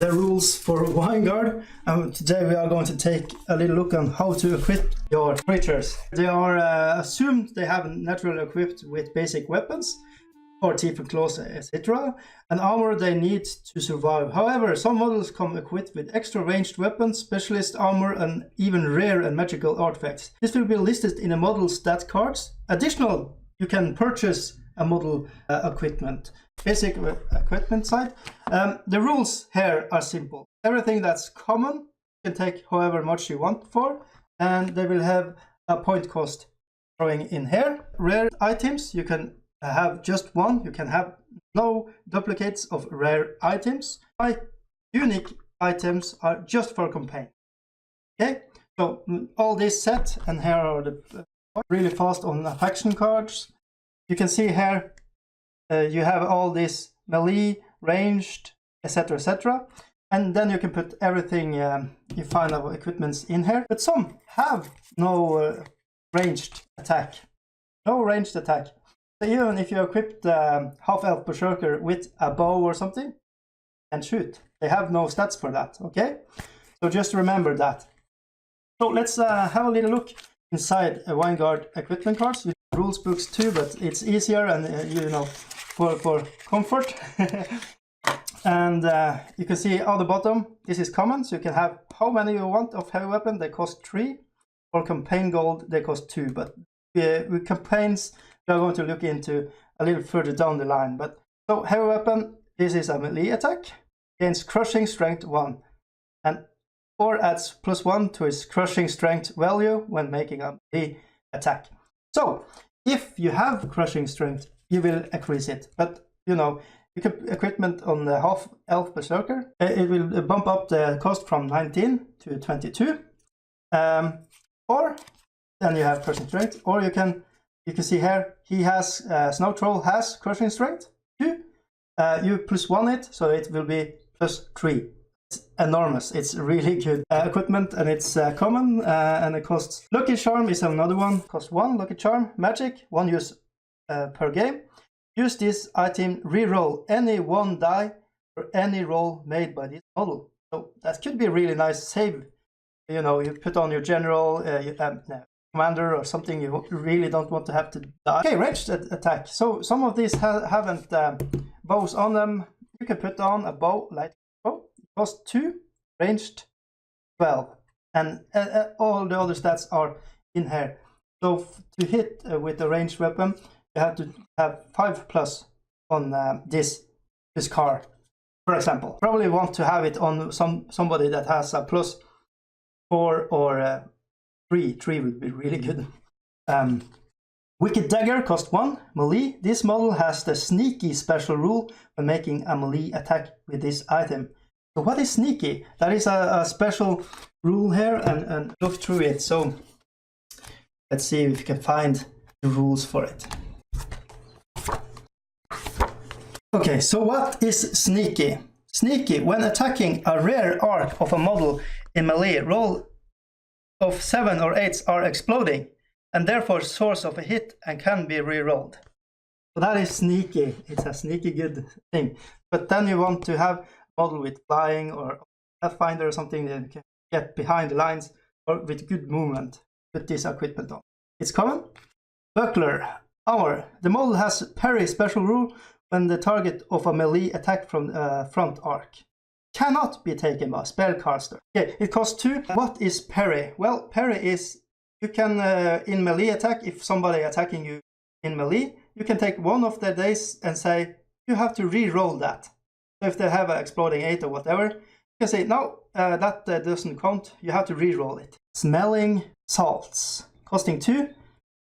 the rules for Vanguard, and today we are going to take a little look on how to equip your creatures. They are assumed they have naturally equipped with basic weapons, or teeth and claws, etc., and armor they need to survive. However, some models come equipped with extra ranged weapons, specialist armor, and even rare and magical artifacts. This will be listed in a model stat cards. Additional, you can purchase a model equipment. Basic equipment side. The rules here are simple. Everything that's common you can take however much you want for, and they will have a point cost showing in here. Rare items, you can have just one. You can have no duplicates of rare items. Unique items are just for campaign. Okay, so all this set, and here are the really fast on the faction cards. You can see here you have all this melee, ranged, etc, etc, and then you can put everything you find of equipments in here. But some have no ranged attack. No ranged attack. So even if you equip the half-elf berserker with a bow or something and shoot, they have no stats for that. Okay, so just remember that. So let's have a little look inside a Vanguard equipment cards. With rules books too, but it's easier and you know, for comfort. And you can see on the bottom, this is common, so you can have how many you want of heavy weapon. They cost 3, or campaign gold they cost 2. But with campaigns we are going to look into a little further down the line. But so heavy weapon, this is a melee attack, gains crushing strength 1, and or adds +1 to its crushing strength value when making a melee attack. So if you have crushing strength, you will increase it. But you know, you can equipment on the half-elf berserker, it will bump up the cost from 19 to 22. Or then you have crushing strength, or you can see here he has Snow Troll has crushing strength 2. You +1 it, so it will be +3. It's enormous. It's really good equipment, and it's common, and it costs. Lucky Charm is another one. Costs 1 Lucky Charm. Magic, 1 use per game. Use this item, reroll any 1 die for any roll made by this model. So that could be a really nice save. You know, you put on your general, commander or something you really don't want to have to die. Okay, ranged attack. So some of these haven't bows on them. You can put on a bow, light bow. It costs 2, ranged 12, and all the other stats are in here. So to hit with a ranged weapon, you have to have 5+ on this card, for example. Probably want to have it on somebody that has a +4 or 3. 3 would be really good. Wicked Dagger cost 1 melee. This model has the sneaky special rule when making a melee attack with this item. So what is sneaky? That is a special rule here, and look through it. So let's see if you can find the rules for it. Okay, so what is sneaky? Sneaky, when attacking a rare arc of a model in melee, roll of 7 or 8s are exploding, and therefore source of a hit and can be re-rolled. So that is sneaky. It's a sneaky good thing. But then you want to have a model with flying or Pathfinder or something that you can get behind the lines, or with good movement. Put this equipment on. It's common. Buckler, armor. The model has parry special rule when the target of a melee attack from front arc. Cannot be taken by spellcaster. Okay, it costs 2. What is parry? Well, parry is you can in melee attack, if somebody attacking you in melee, you can take one of their dice and say you have to re-roll that. So if they have an exploding 8 or whatever, you can say no, that doesn't count. You have to re-roll it. Smelling salts, costing 2.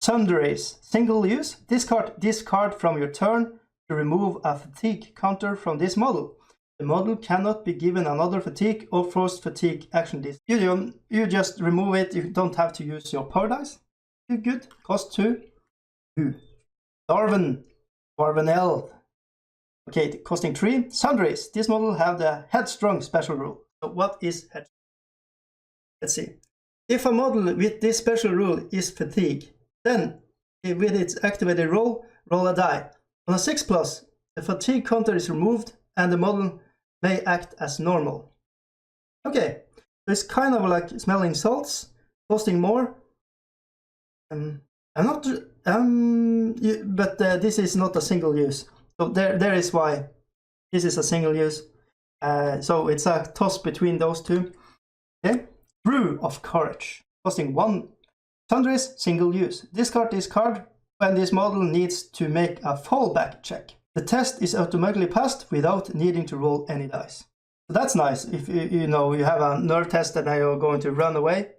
Sundries, single use. Discard this card from your turn to remove a fatigue counter from this model. The model cannot be given another fatigue or forced fatigue action list. You just remove it. You don't have to use your power dice. Good. Cost 2. Darvanel. Okay, costing 3. Sundries. This model have the Headstrong special rule. So what is Headstrong? Let's see. If a model with this special rule is fatigue, then with its activated roll a die. On a 6+, the fatigue counter is removed and the model may act as normal. Okay, it's kind of like smelling salts, costing more. But this is not a single use. So there is why this is a single use. So it's a toss between those two. Okay, Brew of Courage, costing 1 sundries, single use. Discard this card when this model needs to make a fallback check. The test is automatically passed without needing to roll any dice. So that's nice. If you know you have a nerve test and you're going to run away.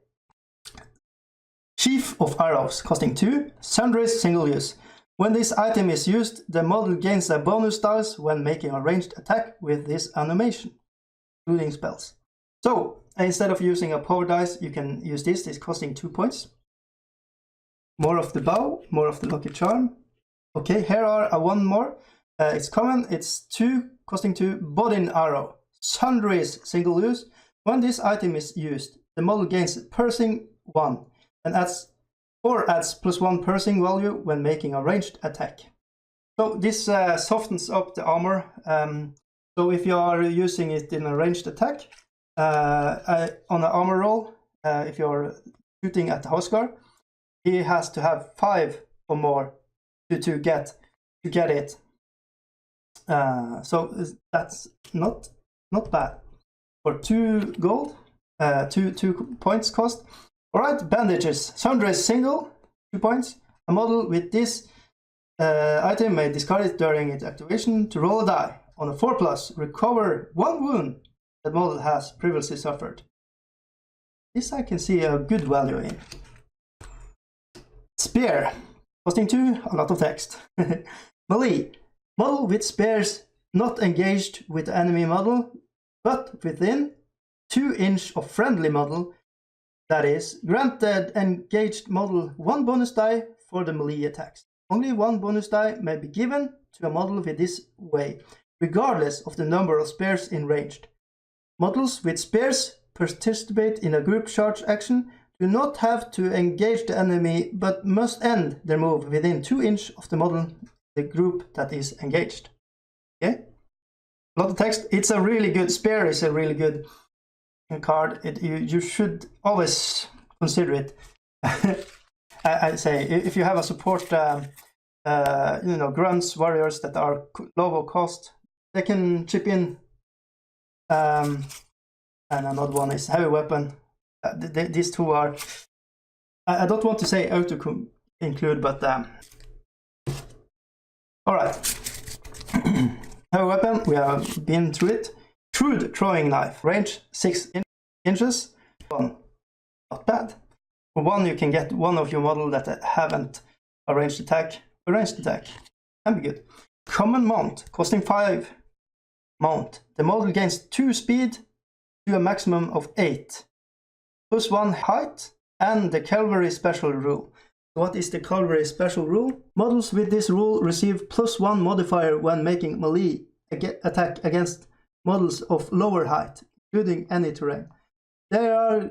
Sheaf of Arrows, costing 2 sundries, single use. When this item is used, the model gains a bonus dice when making a ranged attack with this animation, including spells. So instead of using a power dice, you can use this. It's costing 2 points. More of the Bow, more of the Lucky Charm. Okay, here are one more. It's common. It's 2, costing 2. Bodin Arrow, sundries, single use. When this item is used, the model gains piercing 1 and adds +1 piercing value when making a ranged attack. So this softens up the armor. So if you are using it in a ranged attack on an armor roll, if you are shooting at the house guard, he has to have 5 or more to get it. So that's not bad. For 2 gold, 2 points cost. Alright, Bandages, sundries, single, 2 points. A model with this item may discard it during its activation to roll a die. On a 4+, recover 1 wound that model has previously suffered. This I can see a good value in. Spear, costing 2, a lot of text. Melee, model with spears not engaged with the enemy model, but within 2 inches of friendly model. That is, granted engaged model 1 bonus die for the melee attacks. Only 1 bonus die may be given to a model with this way, regardless of the number of spears in ranged. Models with spears participate in a group charge action, do not have to engage the enemy, but must end their move within 2 inches of the model, the group that is engaged. Okay? A lot of text. It's a really good, spear is a really good card. You should always consider it. I say if you have a support grunts warriors that are low cost, they can chip in. And another one is heavy weapon. These two are, I don't want to say auto include, but all right. Heavy weapon, we have been through it. Crude throwing knife, range 6 inches. 1, not bad. For 1, you can get one of your model that haven't a ranged attack. A ranged attack can be good. Common mount, costing 5. Mount. The model gains 2 speed to a maximum of 8. +1 height and the cavalry special rule. What is the cavalry special rule? Models with this rule receive +1 modifier when making melee attack against models of lower height, including any terrain. They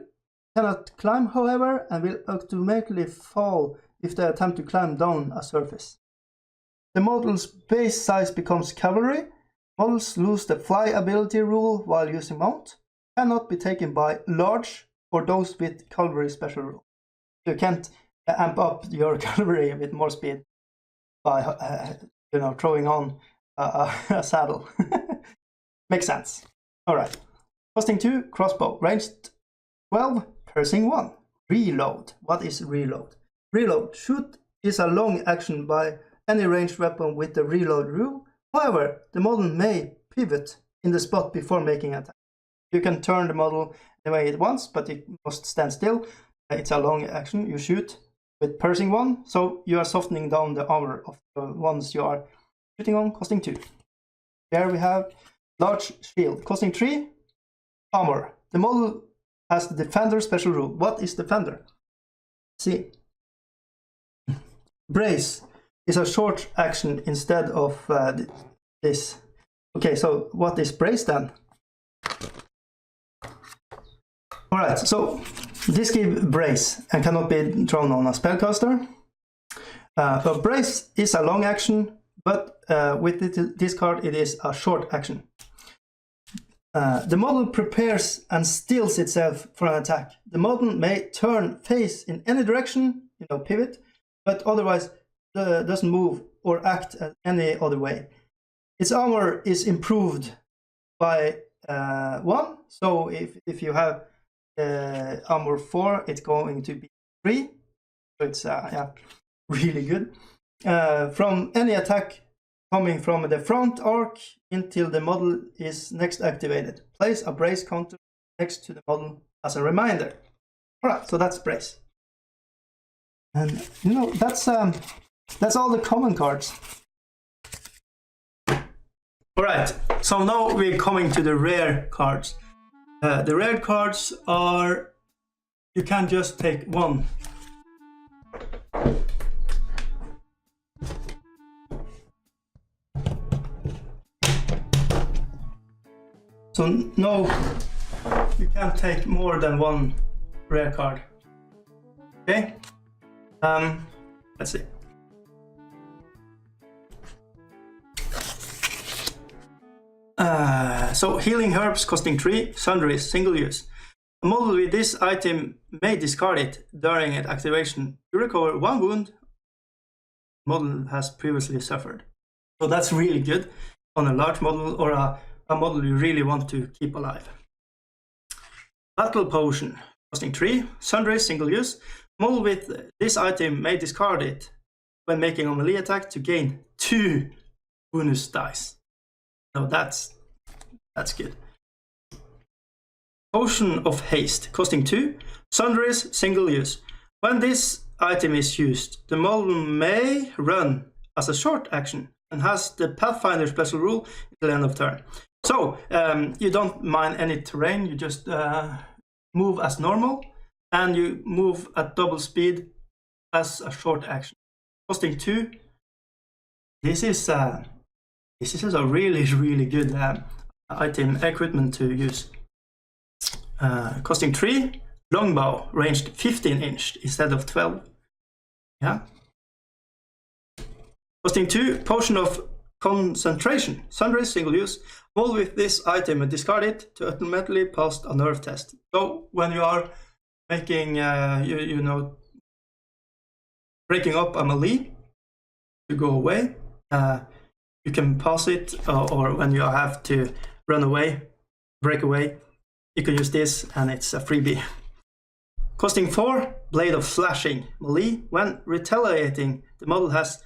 cannot climb, however, and will automatically fall if they attempt to climb down a surface. The model's base size becomes cavalry. Models lose the fly ability rule while using mount. Cannot be taken by large or those with cavalry special rule. You can't amp up your cavalry with more speed by throwing on a saddle. Makes sense. All right. Costing 2, crossbow, ranged 12, piercing 1. Reload. What is reload? Reload. Shoot is a long action by any ranged weapon with the reload rule. However, the model may pivot in the spot before making an attack. You can turn the model the way it wants, but it must stand still. It's a long action. You shoot with piercing 1, so you are softening down the armor of the ones you are shooting on, costing 2. Here we have large shield, costing 3. Armor. The model has the defender special rule. What is defender? See. Brace is a short action instead of this. Okay, so what is brace then? Alright, so this gives brace and cannot be thrown on a spellcaster. But brace is a long action, but with this card it is a short action. The model prepares and steels itself for an attack. The model may turn face in any direction, pivot, but otherwise doesn't move or act any other way. Its armor is improved by 1. So if you have armor 4, it's going to be 3. So it's really good. From any attack coming from the front arc until the model is next activated. Place a brace counter next to the model as a reminder. Alright, so that's brace. And that's all the common cards. Alright, so now we're coming to the rare cards. The rare cards are, you can just take one. So no, you can't take more than one rare card. Okay? Let's see. So healing herbs costing 3, sundries, single use. A model with this item may discard it during its activation to recover 1 wound the model has previously suffered. So that's really good on a large model or a model you really want to keep alive. Battle potion costing 3, sundries, single use. Model with this item may discard it when making a melee attack to gain 2 bonus dice. So that's good. Potion of haste costing 2, sundries, single use. When this item is used, the model may run as a short action and has the Pathfinder special rule until the end of turn. So you don't mind any terrain, you just move as normal and you move at double speed as a short action. Costing 2. This is a really good item equipment to use. Costing 3, longbow, ranged 15 inch instead of 12. Yeah. Costing 2, potion of concentration, sundries, single use. Roll with this item and discard it to automatically pass a nerve test. So when you are making, breaking up a melee to go away, you can pass it, or when you have to run away, break away, you can use this and it's a freebie. Costing 4, blade of slashing, melee. When retaliating, the model has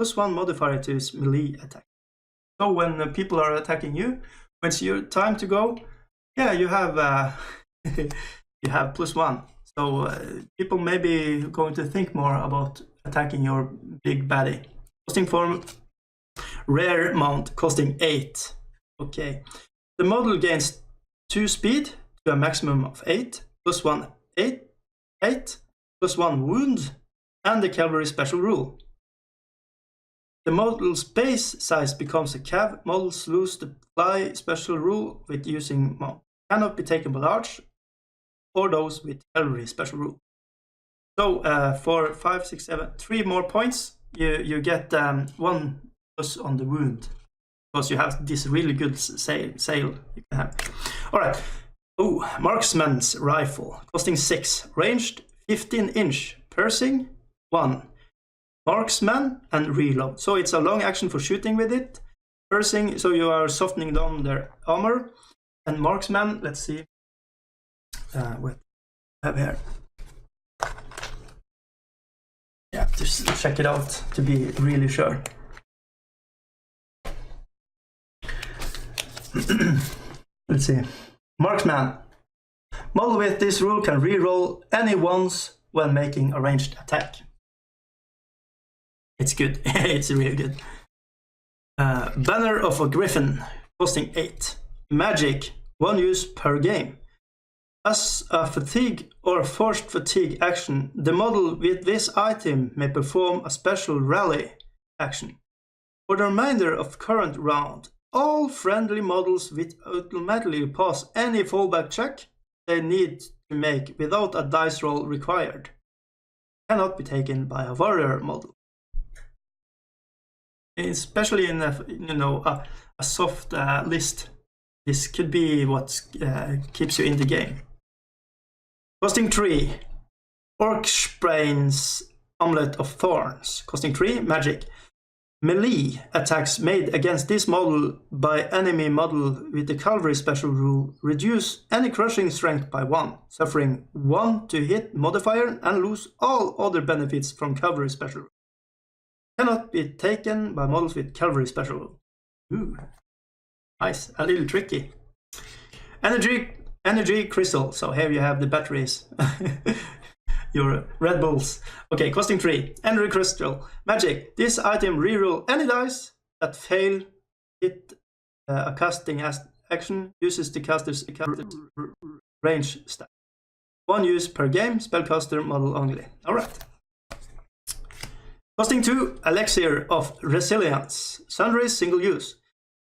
+1 modifier to its melee attack. So when people are attacking you, when it's your time to go, yeah, you have you have +1. So people may be going to think more about attacking your big baddie. Costing 4, rare mount, costing 8. Okay, the model gains 2 speed to a maximum of 8, +1 8, +1 wound, and the cavalry special rule. The model's base size becomes a cav. Models lose the fly special rule with using mount. Cannot be taken by large or those with cavalry special rule. So for 5, 6, 7, 3 more points, you get 1 plus on the wound because you have this really good sail you can have. All right. Oh, marksman's rifle costing 6, ranged 15 inch, piercing 1. Marksman and reload. So it's a long action for shooting with it. Piercing, so you are softening down their armor. And marksman, let's see what I have here. Yeah, just check it out to be really sure. Let's see. Marksman. Model with this rule can reroll any ones when making a ranged attack. It's good. It's really good. Banner of a Griffin, costing 8. Magic, 1 use per game. As a fatigue or forced fatigue action, the model with this item may perform a special rally action. For the remainder of current round, all friendly models will automatically pass any fallback check they need to make without a dice roll required. Cannot be taken by a warrior model. Especially in a soft list, This could be what keeps you in the game. Costing 3. Orcbrain's Omelette of Thorns. Costing 3. Magic. Melee attacks made against this model by enemy model with the cavalry special rule reduce any crushing strength by 1, suffering 1 to hit modifier and lose all other benefits from cavalry special rule. Cannot be taken by models with cavalry special rule. Ooh, nice, a little tricky. Energy crystal. So here you have the batteries. Your Red Bulls. Okay, costing 3. Energy crystal. Magic. This item reroll any dice that fail hit a casting action. Uses the caster's range stat. 1 use per game. Spellcaster model only. Alright. Costing 2. Elixir of Resilience. Sundry single use.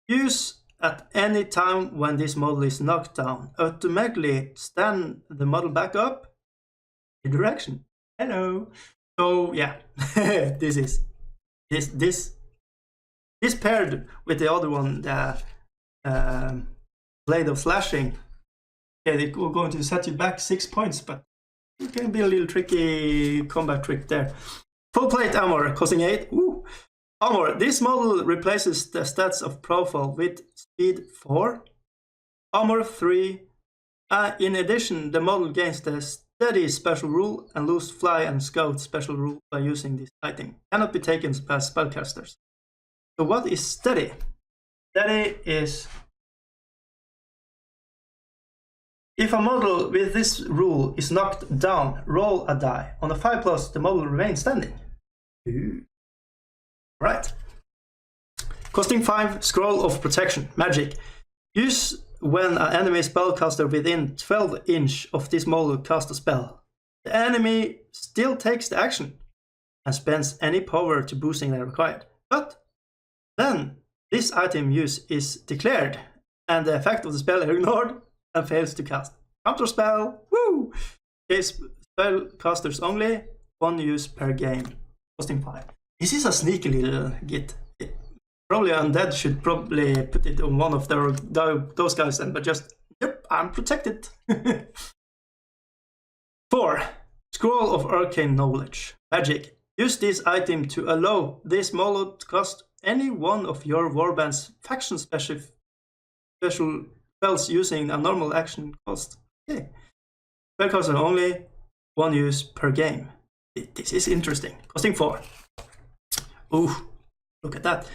Use at any time when this model is knocked down. Automatically stand the model back up. Direction. Hello. So yeah, this paired with the other one, the Blade of Slashing. Yeah, they're going to set you back 6 points, but it can be a little tricky combat trick there. Full plate armor costing 8. Ooh. Armor. This model replaces the stats of profile with speed 4, armor 3. In addition, the model gains the Steady special rule and lose Fly and Scout special rule by using this item. Cannot be taken by spellcasters. So what is Steady? Steady is if a model with this rule is knocked down, roll a die. On a 5+, the model remains standing. Ooh. Right. Costing 5. Scroll of Protection. Magic. Use when an enemy spellcaster within 12 inch of this model casts a spell. The enemy still takes the action and spends any power to boosting they required. But then this item use is declared and the effect of the spell is ignored and fails to cast. Counter spell. Woo! Case spellcasters only. 1 use per game. Costing 5. This is a sneaky little git. Probably Undead should probably put it on one of those guys and but just, yep, I'm protected. 4. Scroll of Arcane Knowledge. Magic. Use this item to allow this model to cast any one of your warband's faction special spells using a normal action cost. Okay. Spellcaster only. 1 use per game. This is interesting. Costing 4. Ooh, look at that.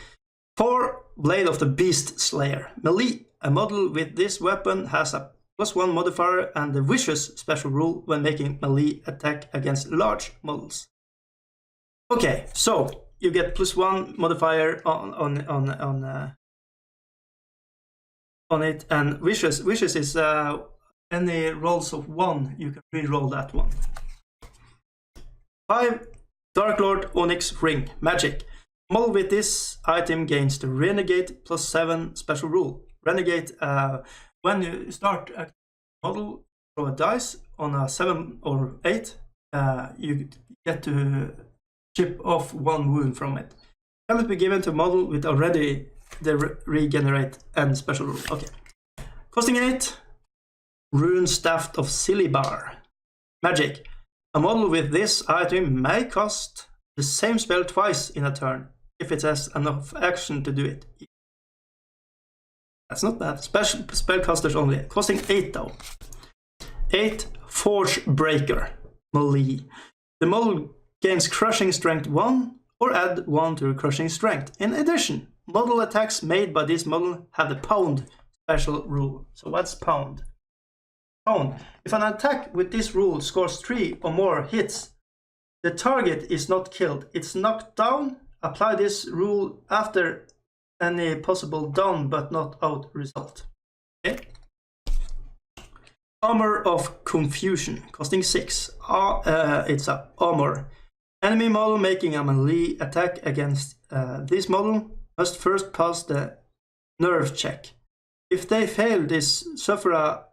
4. Blade of the Beast Slayer. Melee. A model with this weapon has a +1 modifier and the Vicious special rule when making melee attack against large models. Okay, so you get +1 modifier on it, and Vicious is any rolls of 1, you can re-roll that one. 5. Dark Lord Onyx Ring. Magic. Model with this item gains the Renegade +7 special rule. Renegade, when you start a model, throw a dice on a 7 or 8, you get to chip off 1 wound from it. Cannot be given to model with already the regenerate and special rule. Okay. Costing 8. Rune Staff of Silibar. Magic. A model with this item may cast the same spell twice in a turn, if it has enough action to do it. That's not bad. Special spellcasters only. Costing 8 though. 8. Forge Breaker. Melee. The model gains Crushing Strength 1 or add 1 to Crushing Strength. In addition, model attacks made by this model have the Pound special rule. So what's Pound? Pound. If an attack with this rule scores 3 or more hits, the target is not killed. It's knocked down. Apply this rule after any possible down but not out result. Okay. Armor of Confusion, costing 6. It's a armor. Enemy model making a melee attack against this model must first pass the nerve check. If they fail this, suffer a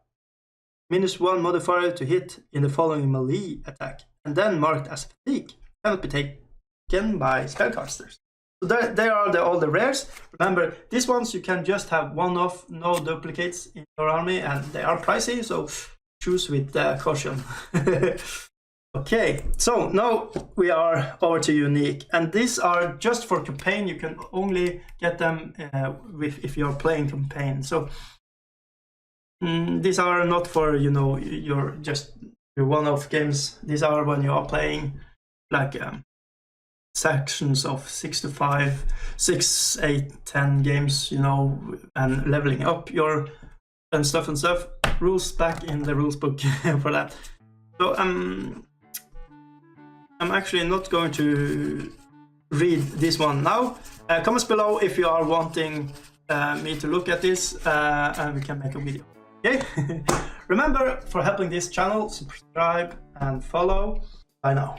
-1 modifier to hit in the following melee attack, and then marked as fatigue. Cannot be taken by spellcasters. So there are all the rares. Remember, these ones you can just have one-off, no duplicates in your army, and they are pricey, so choose with caution. Okay, so now we are over to unique, and these are just for campaign. You can only get them if you're playing campaign. So these are not for, you know, your one-off games. These are when you are playing like sections of 6 to 5, 6, 8, 10 games, you know, and leveling up your and stuff. Rules back in the rules book for that. So I'm actually not going to read this one now. Comments below if you are wanting me to look at this, and we can make a video. Okay. Remember, for helping this channel, subscribe and follow. Bye now.